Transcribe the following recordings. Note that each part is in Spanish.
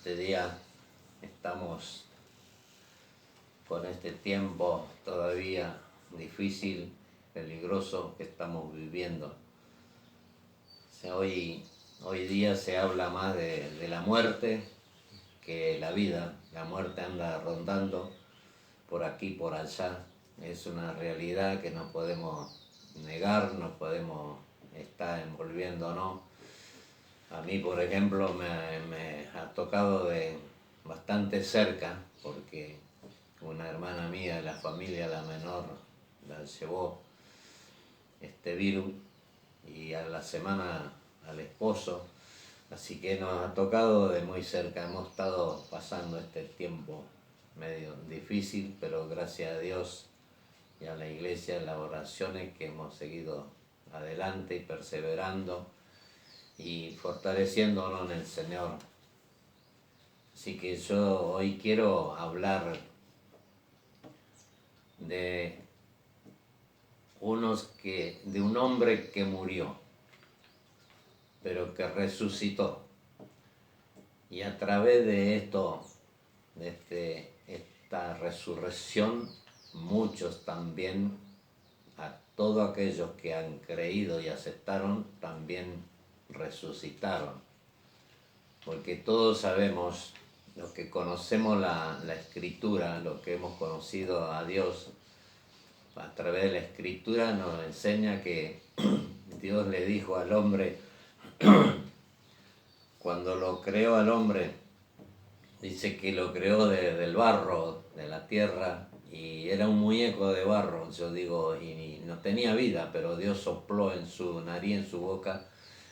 Este día estamos con este tiempo todavía difícil, peligroso que estamos viviendo. O sea, hoy día se habla más de la muerte que la vida. La muerte anda rondando por aquí, por allá. Es una realidad que no podemos negar, no podemos estar envolviéndonos. A mí, por ejemplo, me ha tocado de bastante cerca, porque una hermana mía de la familia, la menor, la llevó este virus y a la semana al esposo. Así que nos ha tocado de muy cerca. Hemos estado pasando este tiempo medio difícil, pero gracias a Dios y a la iglesia, las oraciones que hemos seguido adelante y perseverando y fortaleciéndonos en el Señor. Así que yo hoy quiero hablar de un hombre que murió, pero que resucitó. Y a través de esto, esta resurrección, muchos también, a todos aquellos que han creído y aceptaron, también resucitaron. Porque todos sabemos, los que conocemos la Escritura, los que hemos conocido a Dios, a través de la Escritura nos enseña que Dios le dijo al hombre, cuando lo creó al hombre, dice que lo creó del barro, de la tierra, y era un muñeco de barro, yo digo, y no tenía vida, pero Dios sopló en su nariz, en su boca,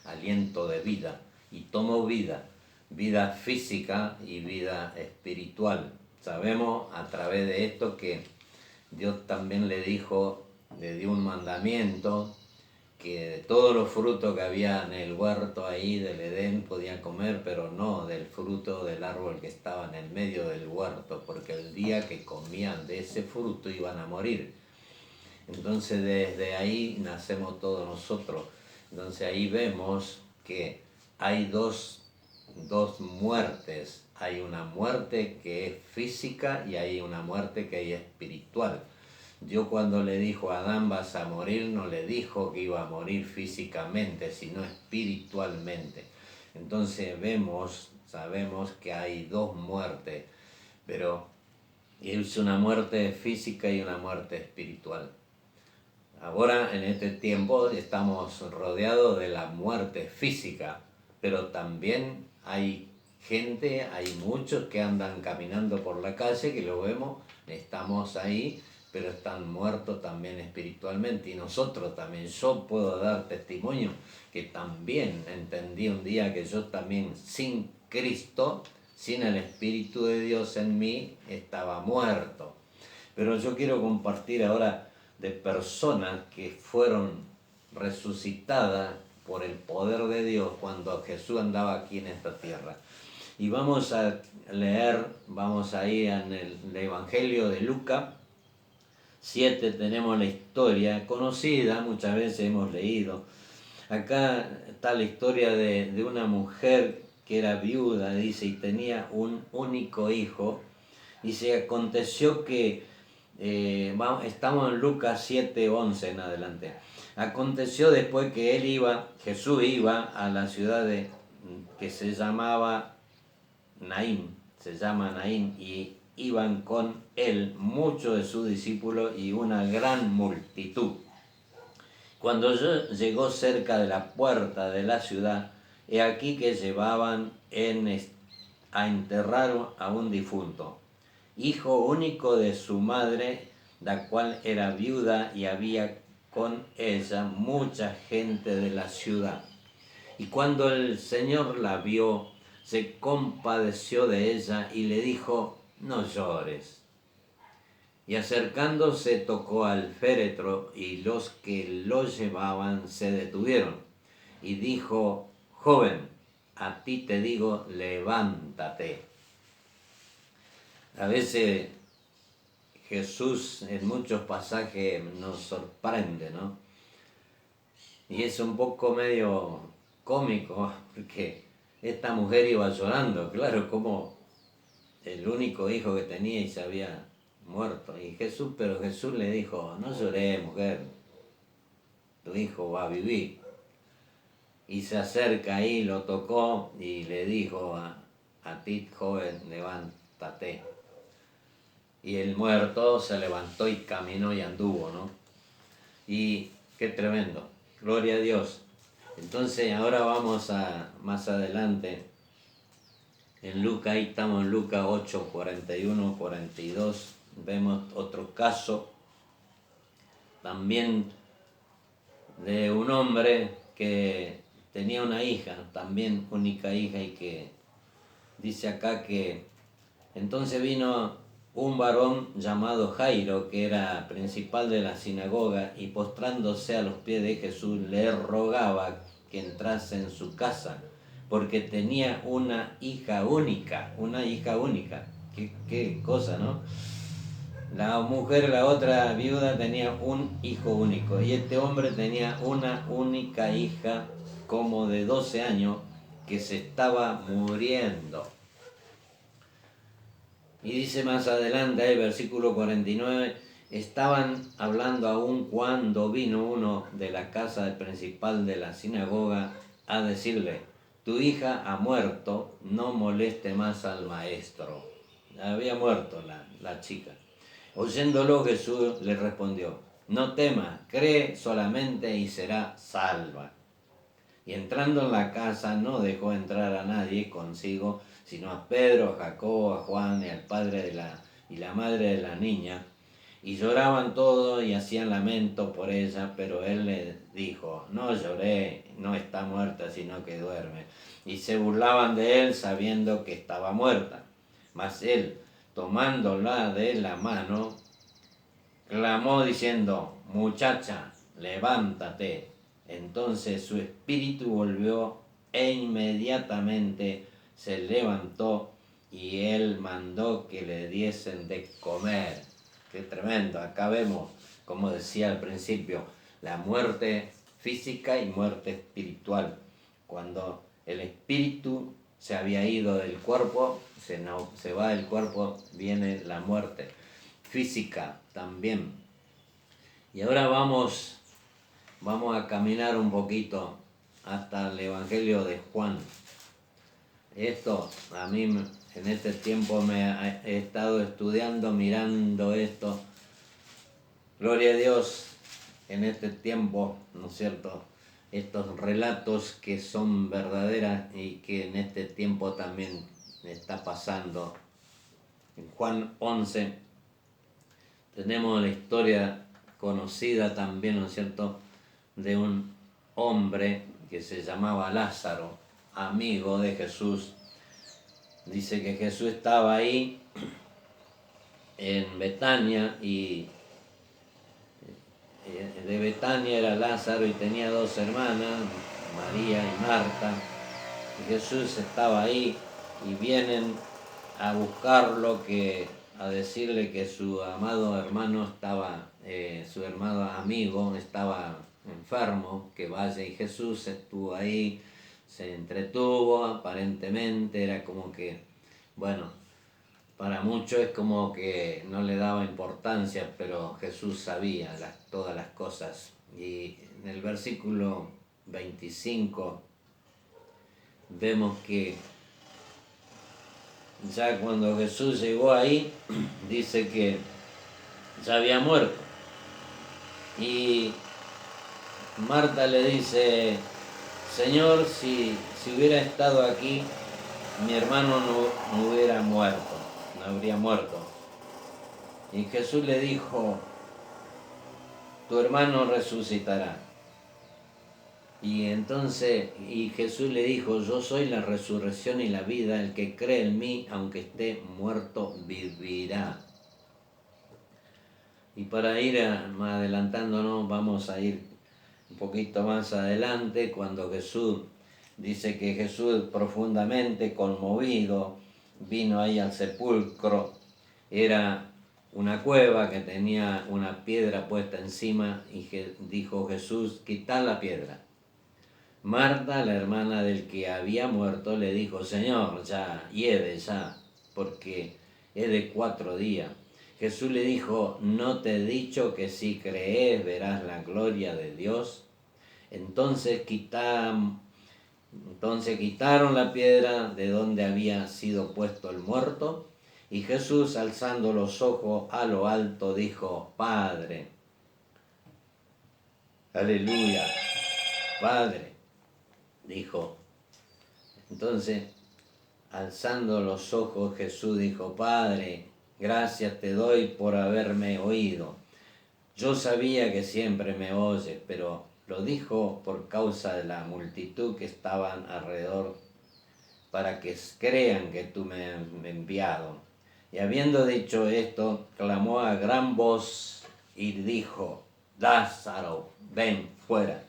aliento de vida, y tomó vida física y vida espiritual. Sabemos a través de esto que Dios también le dio un mandamiento, que de todos los frutos que había en el huerto ahí del Edén podían comer, pero no del fruto del árbol que estaba en el medio del huerto, porque el día que comían de ese fruto iban a morir. Entonces desde ahí nacemos todos nosotros. Entonces ahí vemos que hay dos muertes. Hay una muerte que es física y hay una muerte que es espiritual. Dios cuando le dijo a Adán vas a morir, no le dijo que iba a morir físicamente, sino espiritualmente. Entonces sabemos que hay dos muertes, pero es una muerte física y una muerte espiritual. Ahora en este tiempo estamos rodeados de la muerte física, pero también hay gente, hay muchos que andan caminando por la calle, que lo vemos, estamos ahí, pero están muertos también espiritualmente. Y nosotros también, yo puedo dar testimonio que también entendí un día que yo también sin Cristo, sin el Espíritu de Dios en mí, estaba muerto. Pero yo quiero compartir ahora de personas que fueron resucitadas por el poder de Dios cuando Jesús andaba aquí en esta tierra. Y vamos a leer, vamos a ir en el Evangelio de Lucas 7, tenemos la historia conocida, muchas veces hemos leído. Acá está la historia de una mujer que era viuda, dice, y tenía un único hijo. Y se aconteció que, estamos en Lucas 7, 11 en adelante. Aconteció después que Jesús iba a la ciudad que se llama Naín, y iban con él muchos de sus discípulos y una gran multitud. Cuando llegó cerca de la puerta de la ciudad, he aquí que llevaban a enterrar a un difunto, hijo único de su madre, la cual era viuda, y había con ella mucha gente de la ciudad. Y cuando el Señor la vio, se compadeció de ella y le dijo, no llores. Y acercándose tocó al féretro, y los que lo llevaban se detuvieron. Y dijo, joven, a ti te digo, levántate. A veces Jesús en muchos pasajes nos sorprende, ¿no? Y es un poco medio cómico, porque esta mujer iba llorando, claro, como el único hijo que tenía y se había muerto. Pero Jesús le dijo, no llores, mujer, tu hijo va a vivir. Y se acerca ahí, lo tocó y le dijo a ti, joven, levántate. Y el muerto se levantó y caminó y anduvo, ¿no? Y qué tremendo, gloria a Dios. Entonces ahora vamos a más adelante, en Lucas, ahí estamos en Lucas 8, 41, 42, vemos otro caso también de un hombre que tenía una hija, también única hija, y que dice acá que entonces vino un varón llamado Jairo, que era principal de la sinagoga, y postrándose a los pies de Jesús le rogaba que entrase en su casa, porque tenía una hija única. Qué cosa, ¿no? La mujer, la otra viuda, tenía un hijo único, y este hombre tenía una única hija como de 12 años que se estaba muriendo. Y dice más adelante, el versículo 49, estaban hablando aún cuando vino uno de la casa del principal de la sinagoga a decirle, tu hija ha muerto, no moleste más al maestro. Había muerto la chica. Oyéndolo, Jesús le respondió, no temas, cree solamente y será salva. Y entrando en la casa no dejó entrar a nadie consigo, sino a Pedro, a Jacobo, a Juan y al padre y la madre de la niña. Y lloraban todos y hacían lamento por ella, pero él le dijo, no lloré, no está muerta, sino que duerme. Y se burlaban de él sabiendo que estaba muerta. Mas él, tomándola de la mano, clamó diciendo, muchacha, levántate. Entonces su espíritu volvió e inmediatamente se levantó y él mandó que le diesen de comer. Qué tremendo, acá vemos, como decía al principio, la muerte física y muerte espiritual. Cuando el espíritu se había ido del cuerpo, se va del cuerpo, viene la muerte física también. Y ahora vamos a caminar un poquito hasta el Evangelio de Juan. Esto a mí en este tiempo he estado estudiando, mirando esto. Gloria a Dios en este tiempo, ¿no es cierto? Estos relatos que son verdaderas y que en este tiempo también está pasando. En Juan 11 tenemos la historia conocida también, ¿no es cierto?, de un hombre que se llamaba Lázaro, amigo de Jesús. Dice que Jesús estaba ahí en Betania y de Betania era Lázaro y tenía dos hermanas, María y Marta. Y Jesús estaba ahí y vienen a buscarlo, a decirle que su amado hermano su hermano amigo estaba enfermo, que vaya, y Jesús estuvo ahí, se entretuvo, aparentemente era como que, bueno, para muchos es como que no le daba importancia, pero Jesús sabía todas las cosas. Y en el versículo 25 vemos que ya cuando Jesús llegó ahí, dice que ya había muerto. Y Marta le dice, Señor, si hubiera estado aquí, mi hermano no hubiera muerto, no habría muerto. Y Jesús le dijo, tu hermano resucitará. Y Jesús le dijo, yo soy la resurrección y la vida, el que cree en mí, aunque esté muerto, vivirá. Y para ir más adelantándonos, vamos a ir un poquito más adelante, cuando Jesús, dice que Jesús profundamente conmovido, vino ahí al sepulcro, era una cueva que tenía una piedra puesta encima, y dijo Jesús, quitad la piedra. Marta, la hermana del que había muerto, le dijo, Señor, ya, hiede ya, porque es de 4 días. Jesús le dijo, ¿no te he dicho que si crees verás la gloria de Dios? Entonces quitaron la piedra de donde había sido puesto el muerto, y Jesús, alzando los ojos a lo alto, dijo, Padre, aleluya, Padre, dijo. Entonces, alzando los ojos, Jesús dijo, Padre, gracias te doy por haberme oído. Yo sabía que siempre me oyes, pero lo dijo por causa de la multitud que estaban alrededor, para que crean que tú me has enviado. Y habiendo dicho esto, clamó a gran voz y dijo, Lázaro, ven fuera.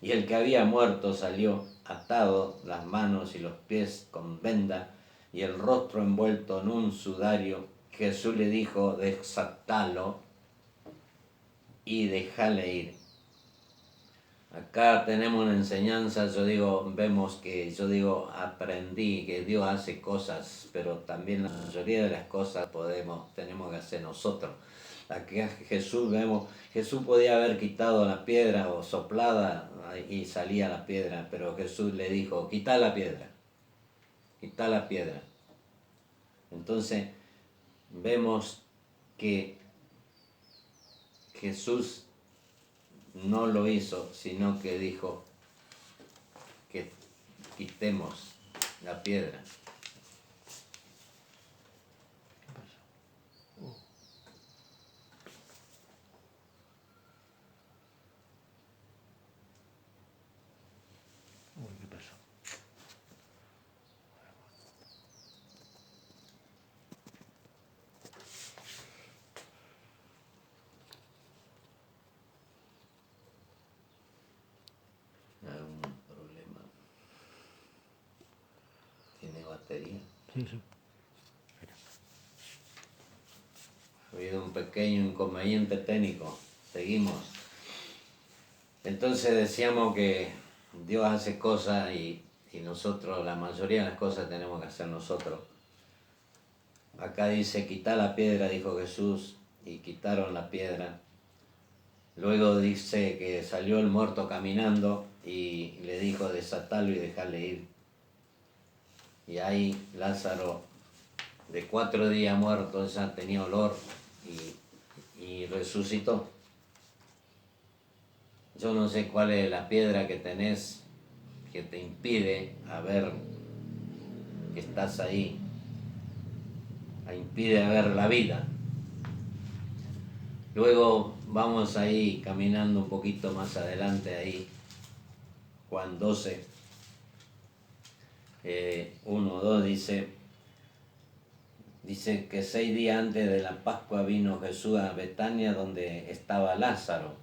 Y el que había muerto salió atado las manos y los pies con venda y el rostro envuelto en un sudario. Jesús le dijo, desatalo y déjale ir. Acá tenemos una enseñanza, aprendí que Dios hace cosas, pero también la mayoría de las cosas tenemos que hacer nosotros. Aquí Jesús podía haber quitado la piedra o soplada y salía la piedra, pero Jesús le dijo, quita la piedra, quita la piedra. Entonces vemos que Jesús no lo hizo, sino que dijo que quitemos la piedra. ¿Qué pasó? ¿Algún problema? ¿Tiene batería? Sí, sí. Ha habido un pequeño inconveniente técnico. Seguimos. Entonces decíamos que Dios hace cosas y nosotros, la mayoría de las cosas tenemos que hacer nosotros. Acá dice, quita la piedra, dijo Jesús, y quitaron la piedra. Luego dice que salió el muerto caminando y le dijo, desatalo y dejarle ir. Y ahí Lázaro, de 4 días muerto, ya tenía olor y resucitó. Yo no sé cuál es la piedra que tenés que te impide a ver que estás ahí, impide ver la vida. Luego vamos ahí caminando un poquito más adelante ahí, Juan 12, 1, 2 dice que 6 días antes de la Pascua vino Jesús a Betania donde estaba Lázaro,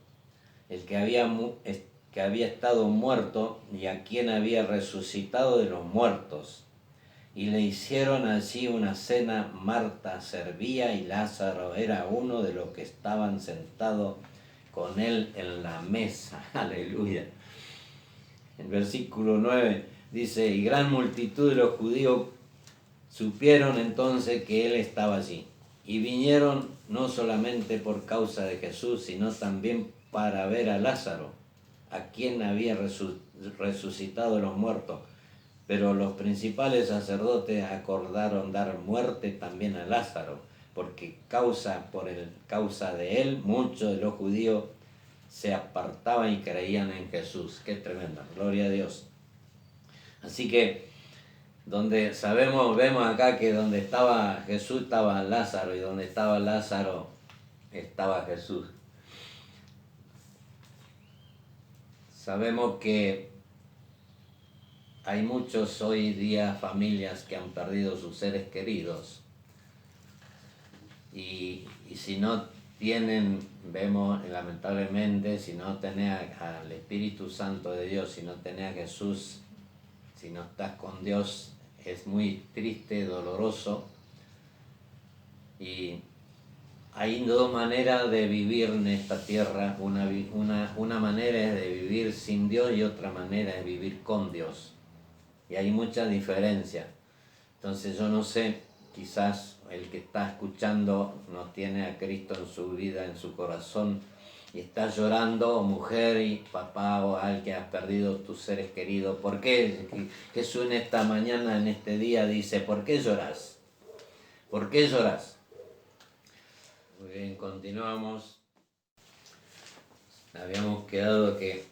el que había estado muerto y a quien había resucitado de los muertos. Y le hicieron allí una cena. Marta servía y Lázaro era uno de los que estaban sentados con él en la mesa. Aleluya. El versículo 9 dice, y gran multitud de los judíos supieron entonces que él estaba allí. Y vinieron no solamente por causa de Jesús, sino también para ver a Lázaro, a quien había resucitado de los muertos. Pero los principales sacerdotes acordaron dar muerte también a Lázaro, porque por causa de él muchos de los judíos se apartaban y creían en Jesús. Qué tremendo, gloria a Dios. Así que vemos acá que donde estaba Jesús estaba Lázaro, y donde estaba Lázaro estaba Jesús. Sabemos que hay muchos hoy día familias que han perdido sus seres queridos y si no tienen, vemos lamentablemente, si no tenés al Espíritu Santo de Dios, si no tenés a Jesús, si no estás con Dios, es muy triste, doloroso, y hay dos maneras de vivir en esta tierra. Una manera es de vivir sin Dios y otra manera es vivir con Dios. Y hay mucha diferencia. Entonces yo no sé, quizás el que está escuchando no tiene a Cristo en su vida, en su corazón, y está llorando, mujer y papá, o alguien que has perdido tus seres queridos. ¿Por qué? Jesús en esta mañana, en este día, dice, ¿por qué lloras? ¿Por qué lloras? Muy bien, continuamos. Habíamos quedado que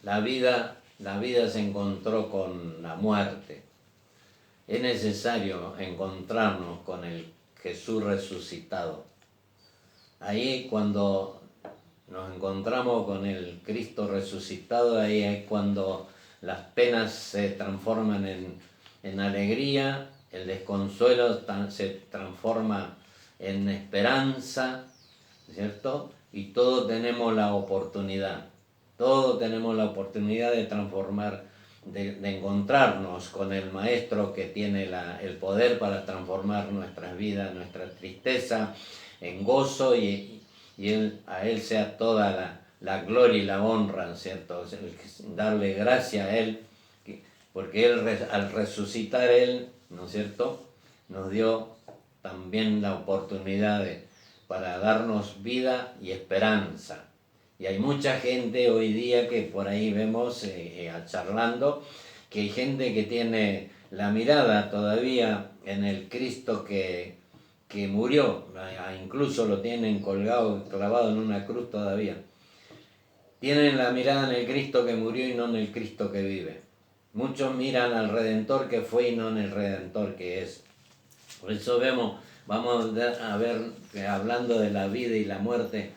la vida se encontró con la muerte. Es necesario encontrarnos con el Jesús resucitado. Ahí cuando nos encontramos con el Cristo resucitado, ahí es cuando las penas se transforman en alegría, el desconsuelo se transforma en esperanza, ¿cierto? Y todos tenemos la oportunidad de transformar, de encontrarnos con el Maestro que tiene el poder para transformar nuestras vidas, nuestra tristeza en gozo, y a Él sea toda la gloria y la honra, ¿cierto? Darle gracias a Él, porque Él, al resucitar Él, ¿no es cierto?, nos dio también la oportunidad para darnos vida y esperanza. Y hay mucha gente hoy día que por ahí vemos charlando, que hay gente que tiene la mirada todavía en el Cristo que murió, incluso lo tienen colgado, clavado en una cruz todavía. Tienen la mirada en el Cristo que murió y no en el Cristo que vive. Muchos miran al Redentor que fue y no en el Redentor que es. Por eso vamos a ver que hablando de la vida y la muerte,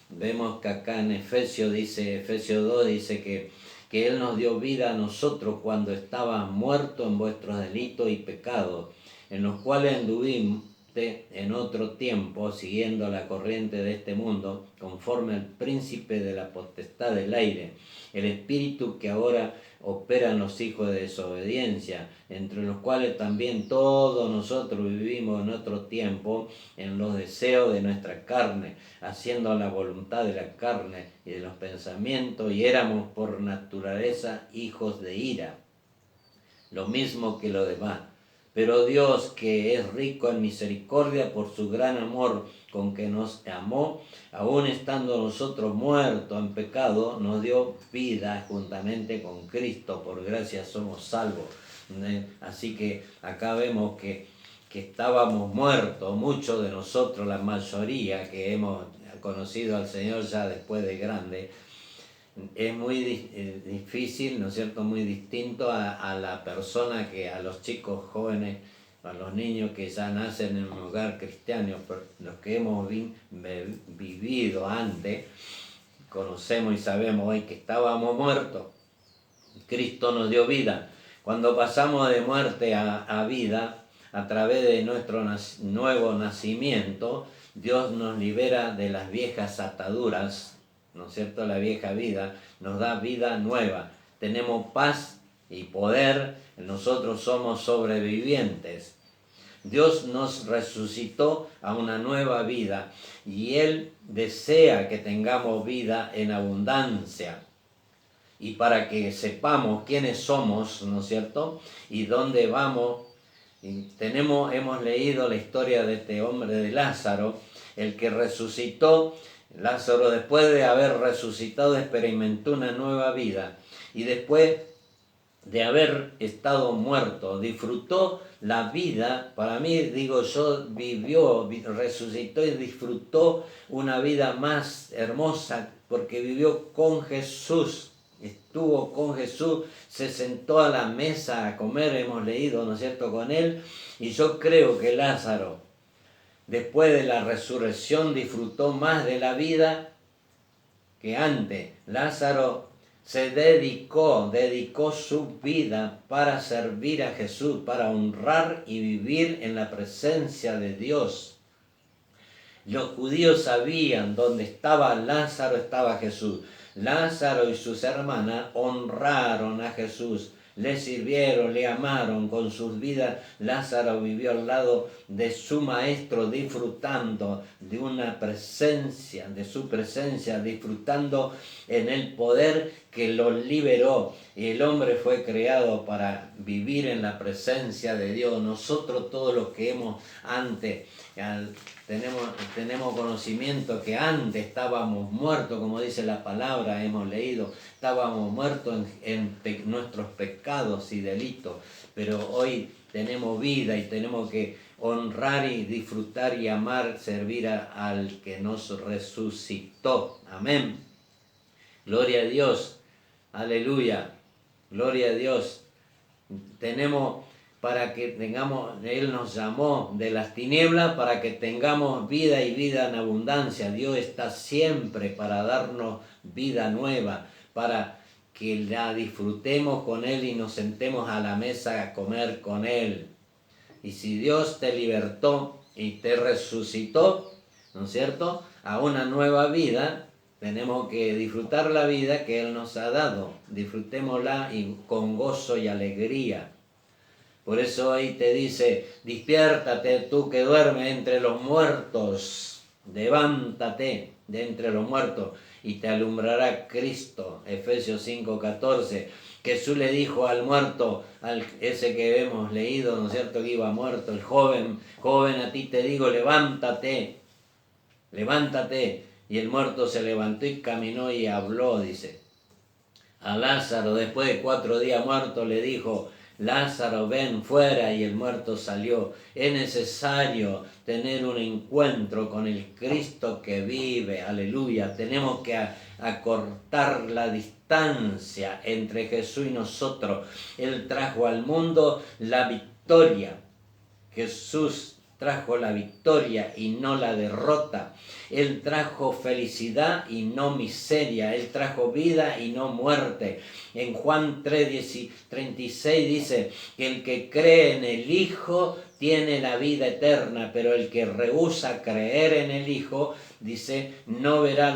vemos que acá en Efesios 2 dice que Él nos dio vida a nosotros cuando estábamos muertos en vuestros delitos y pecados, en los cuales anduvimos en otro tiempo, siguiendo la corriente de este mundo, conforme al príncipe de la potestad del aire, el espíritu que ahora opera en los hijos de desobediencia, entre los cuales también todos nosotros vivimos en otro tiempo, en los deseos de nuestra carne, haciendo la voluntad de la carne y de los pensamientos, y éramos por naturaleza hijos de ira, lo mismo que los demás. Pero Dios, que es rico en misericordia por su gran amor con que nos amó, aun estando nosotros muertos en pecado, nos dio vida juntamente con Cristo. Por gracia somos salvos. Así que acá vemos que estábamos muertos, muchos de nosotros, la mayoría que hemos conocido al Señor ya después de grande. Es muy difícil, ¿no es cierto?, muy distinto a la persona que, a los chicos jóvenes, a los niños que ya nacen en un hogar cristiano, pero los que hemos vivido antes, conocemos y sabemos hoy que estábamos muertos. Cristo nos dio vida. Cuando pasamos de muerte a vida, a través de nuestro nuevo nacimiento, Dios nos libera de las viejas ataduras, ¿no es cierto?, la vieja vida, nos da vida nueva. Tenemos paz y poder, nosotros somos sobrevivientes. Dios nos resucitó a una nueva vida y Él desea que tengamos vida en abundancia. Y para que sepamos quiénes somos, ¿no es cierto?, y dónde vamos, hemos leído la historia de este hombre de Lázaro, el que resucitó. Lázaro, después de haber resucitado, experimentó una nueva vida, y después de haber estado muerto, disfrutó la vida. Para mí, digo yo, resucitó y disfrutó una vida más hermosa, porque vivió con Jesús. Estuvo con Jesús, se sentó a la mesa a comer, hemos leído, ¿no es cierto?, con Él. Y yo creo que Lázaro, después de la resurrección, disfrutó más de la vida que antes. Lázaro se dedicó su vida para servir a Jesús, para honrar y vivir en la presencia de Dios. Los judíos sabían dónde estaba Lázaro, estaba Jesús. Lázaro y sus hermanas honraron a Jesús, le sirvieron, le amaron con sus vidas. Lázaro vivió al lado de su maestro, disfrutando de una presencia, de su presencia, disfrutando en el poder que lo liberó. Y el hombre fue creado para vivir en la presencia de Dios. Nosotros, todos los que hemos antes, tenemos conocimiento que antes estábamos muertos, como dice la palabra, hemos leído, estábamos muertos en nuestros pecados y delitos, pero hoy tenemos vida y tenemos que honrar y disfrutar y amar, servir al que nos resucitó. Amén. Gloria a Dios. Aleluya. Gloria a Dios. Tenemos para que tengamos, Él nos llamó de las tinieblas para que tengamos vida y vida en abundancia. Dios está siempre para darnos vida nueva, para que la disfrutemos con Él y nos sentemos a la mesa a comer con Él. Y si Dios te libertó y te resucitó, ¿no es cierto?, a una nueva vida, tenemos que disfrutar la vida que Él nos ha dado. Disfrutémosla y con gozo y alegría. Por eso hoy te dice, despiértate tú que duermes entre los muertos, levántate de entre los muertos y te alumbrará Cristo. Efesios 5:14. Jesús le dijo al muerto, ese que hemos leído, ¿no es cierto?, que iba muerto, el joven, a ti te digo, levántate. Y el muerto se levantó y caminó y habló, dice. A Lázaro, después de 4 días muerto, le dijo, Lázaro, ven fuera, y el muerto salió. Es necesario tener un encuentro con el Cristo que vive, aleluya. Tenemos que acortar la distancia entre Jesús y nosotros. Él trajo al mundo la victoria. Jesús trajo la victoria y no la derrota. Él trajo felicidad y no miseria. Él trajo vida y no muerte. En Juan 3:36 dice que el que cree en el Hijo tiene la vida eterna, pero el que rehúsa creer en el Hijo, dice, no verá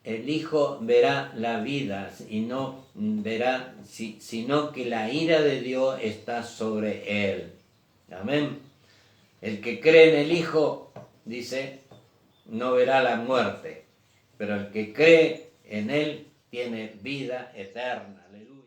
el Hijo verá la vida y no verá, sino que la ira de Dios está sobre él. Amén. El que cree en el Hijo, dice, no verá la muerte, pero el que cree en Él tiene vida eterna. Aleluya.